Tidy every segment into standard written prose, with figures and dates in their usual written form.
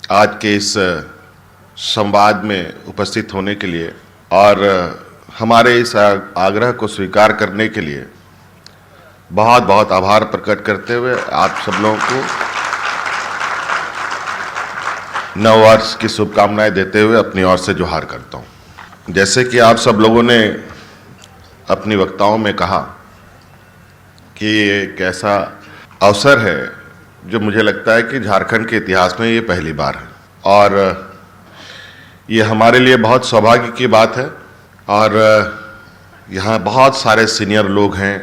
आज के इस संवाद में उपस्थित होने के लिए और हमारे इस आग्रह को स्वीकार करने के लिए बहुत बहुत आभार प्रकट करते हुए आप सब लोगों को नववर्ष की शुभकामनाएं देते हुए अपनी ओर से जोहार करता हूं। जैसे कि आप सब लोगों ने अपनी वक्ताओं में कहा कि ये एक ऐसा अवसर है जो मुझे लगता है कि झारखंड के इतिहास में ये पहली बार है और ये हमारे लिए बहुत सौभाग्य की बात है। और यहाँ बहुत सारे सीनियर लोग हैं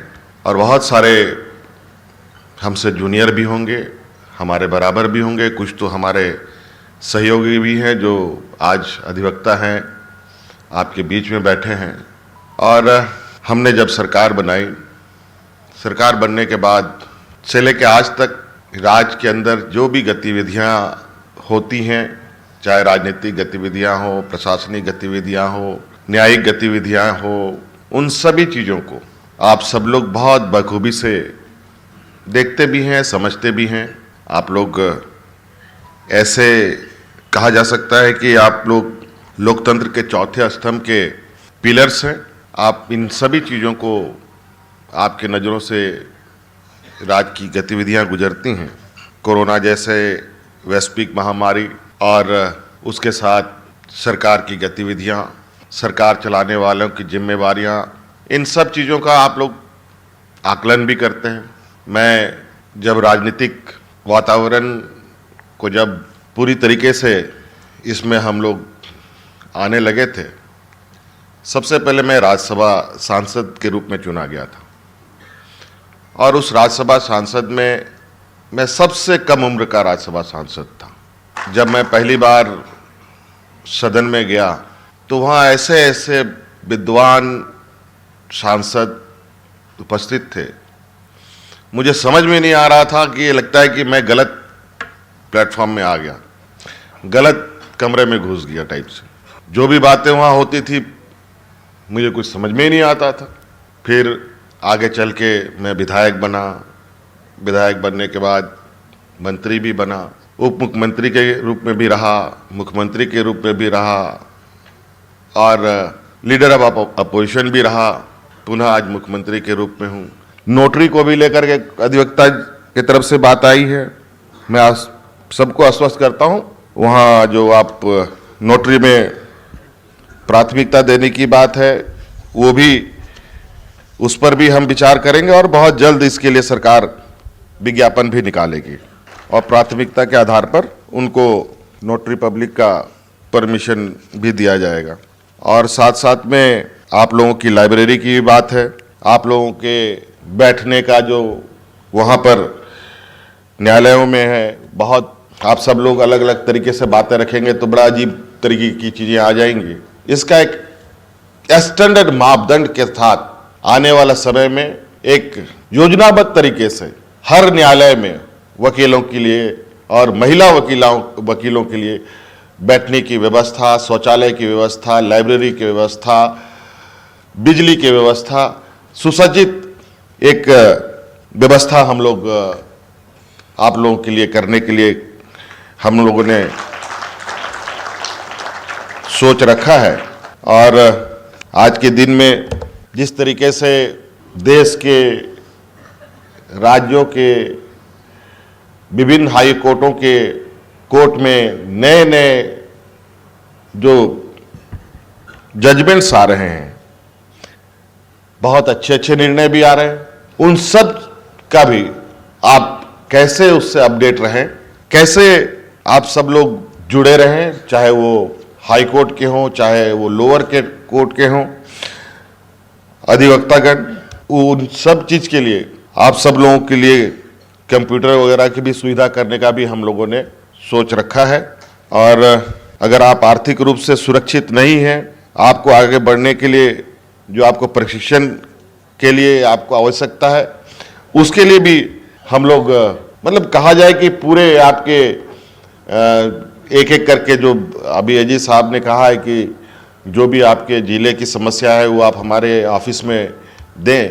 और बहुत सारे हमसे जूनियर भी होंगे, हमारे बराबर भी होंगे, कुछ तो हमारे सहयोगी भी हैं जो आज अधिवक्ता हैं, आपके बीच में बैठे हैं। और हमने जब सरकार बनाई, सरकार बनने के बाद से लेकर आज तक राज्य के अंदर जो भी गतिविधियां होती हैं, चाहे राजनीतिक गतिविधियां हो, प्रशासनिक गतिविधियां हो, न्यायिक गतिविधियां हो, उन सभी चीज़ों को आप सब लोग बहुत बखूबी से देखते भी हैं, समझते भी हैं। आप लोग ऐसे कहा जा सकता है कि आप लोग लोकतंत्र के चौथे स्तंभ के पिलर्स हैं। आप इन सभी चीज़ों को आपके नज़रों से राज्य की गतिविधियां गुजरती हैं। कोरोना जैसे वैश्विक महामारी और उसके साथ सरकार की गतिविधियां, सरकार चलाने वालों की जिम्मेवारियां, इन सब चीज़ों का आप लोग आकलन भी करते हैं। मैं जब राजनीतिक वातावरण को जब पूरी तरीके से इसमें हम लोग आने लगे थे, सबसे पहले मैं राज्यसभा सांसद के रूप में चुना गया था और उस राज्यसभा सांसद में मैं सबसे कम उम्र का राज्यसभा सांसद था। जब मैं पहली बार सदन में गया तो वहाँ ऐसे ऐसे विद्वान सांसद उपस्थित थे, मुझे समझ में नहीं आ रहा था कि ये लगता है कि मैं गलत प्लेटफॉर्म में आ गया, गलत कमरे में घुस गया टाइप से। जो भी बातें वहाँ होती थी मुझे कुछ समझ में ही नहीं आता था। फिर आगे चल के मैं विधायक बना, विधायक बनने के बाद मंत्री भी बना, उप मुख्यमंत्री के रूप में भी रहा, मुख्यमंत्री के रूप में भी रहा और लीडर ऑफ अपोजिशन भी रहा, पुनः आज मुख्यमंत्री के रूप में हूँ। नोटरी को भी लेकर के अधिवक्ता की तरफ से बात आई है। मैं सबको आश्वस्त करता हूँ, वहाँ जो आप नोटरी में प्राथमिकता देने की बात है वो भी, उस पर भी हम विचार करेंगे और बहुत जल्द इसके लिए सरकार विज्ञापन भी निकालेगी और प्राथमिकता के आधार पर उनको नोटरी पब्लिक का परमिशन भी दिया जाएगा। और साथ साथ में आप लोगों की लाइब्रेरी की भी बात है, आप लोगों के बैठने का जो वहाँ पर न्यायालयों में है, बहुत आप सब लोग अलग अलग तरीके से बातें रखेंगे तो बड़ा अजीब तरीके की चीज़ें आ जाएंगी। इसका एक स्टैंडर्ड मापदंड के साथ आने वाला समय में एक योजनाबद्ध तरीके से हर न्यायालय में वकीलों के लिए और महिला वकीलों के लिए बैठने की व्यवस्था, शौचालय की व्यवस्था, लाइब्रेरी की व्यवस्था, बिजली की व्यवस्था, सुसज्जित एक व्यवस्था हम लोग आप लोगों के लिए करने के लिए हम लोगों ने सोच रखा है। और आज के दिन में जिस तरीके से देश के राज्यों के विभिन्न हाई कोर्टों के कोर्ट में नए नए जो जजमेंट्स आ रहे हैं, बहुत अच्छे अच्छे निर्णय भी आ रहे हैं, उन सब का भी आप कैसे उससे अपडेट रहें, कैसे आप सब लोग जुड़े रहें, चाहे वो हाई कोर्ट के हों, चाहे वो लोअर के कोर्ट के हों, अधिवक्तागण, उन सब चीज़ के लिए आप सब लोगों के लिए कंप्यूटर वगैरह की भी सुविधा करने का भी हम लोगों ने सोच रखा है। और अगर आप आर्थिक रूप से सुरक्षित नहीं हैं, आपको आगे बढ़ने के लिए जो आपको प्रशिक्षण के लिए आपको आवश्यकता है, उसके लिए भी हम लोग मतलब कहा जाए कि पूरे आपके एक एक करके, जो अभी अजीत साहब ने कहा है कि जो भी आपके जिले की समस्या है वो आप हमारे ऑफिस में दें,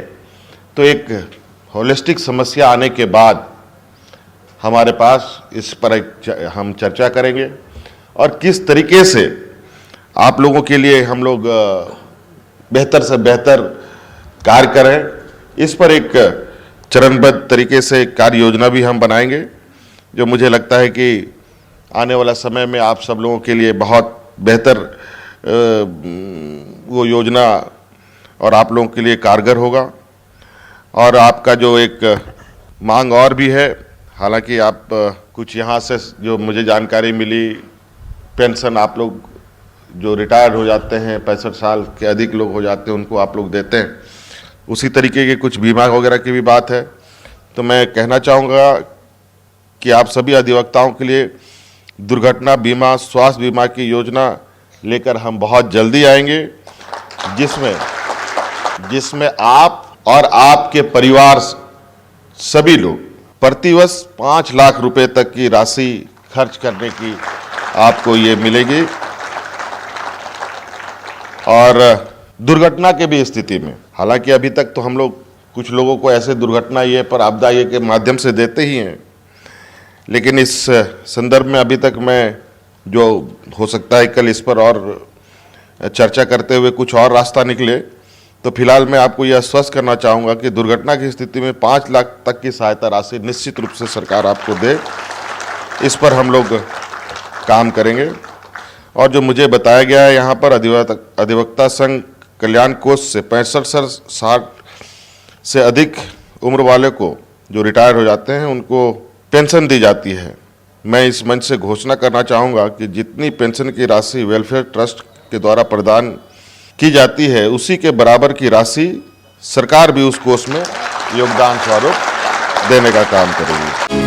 तो एक होलिस्टिक समस्या आने के बाद हमारे पास इस पर हम चर्चा करेंगे और किस तरीके से आप लोगों के लिए हम लोग बेहतर से बेहतर कार्य करें, इस पर एक चरणबद्ध तरीके से कार्य योजना भी हम बनाएंगे, जो मुझे लगता है कि आने वाला समय में आप सब लोगों के लिए बहुत बेहतर वो योजना और आप लोगों के लिए कारगर होगा। और आपका जो एक मांग और भी है, हालांकि आप कुछ यहाँ से जो मुझे जानकारी मिली, पेंशन आप लोग जो रिटायर्ड हो जाते हैं, 65 साल के अधिक लोग हो जाते हैं, उनको आप लोग देते हैं, उसी तरीके के कुछ बीमा वगैरह की भी बात है। तो मैं कहना चाहूँगा कि आप सभी अधिवक्ताओं के लिए दुर्घटना बीमा, स्वास्थ्य बीमा की योजना लेकर हम बहुत जल्दी आएंगे, जिसमें आप और आपके परिवार सभी लोग प्रतिवर्ष 5 लाख रुपए तक की राशि खर्च करने की आपको ये मिलेगी। और दुर्घटना के भी स्थिति में, हालांकि अभी तक तो हम लोग कुछ लोगों को ऐसे दुर्घटना ये पर आपदा ये के माध्यम से देते ही हैं, लेकिन इस संदर्भ में अभी तक मैं जो हो सकता है कल इस पर और चर्चा करते हुए कुछ और रास्ता निकले, तो फिलहाल मैं आपको यह आश्वस्त करना चाहूँगा कि दुर्घटना की स्थिति में 5 लाख तक की सहायता राशि निश्चित रूप से सरकार आपको दे, इस पर हम लोग काम करेंगे। और जो मुझे बताया गया है, यहाँ पर अधिवक्ता संघ कल्याण कोष से 65-60 से अधिक उम्र वाले को जो रिटायर हो जाते हैं उनको पेंशन दी जाती है। मैं इस मंच से घोषणा करना चाहूँगा कि जितनी पेंशन की राशि वेलफेयर ट्रस्ट के द्वारा प्रदान की जाती है, उसी के बराबर की राशि सरकार भी उस कोष में योगदान स्वरूप देने का काम करेगी।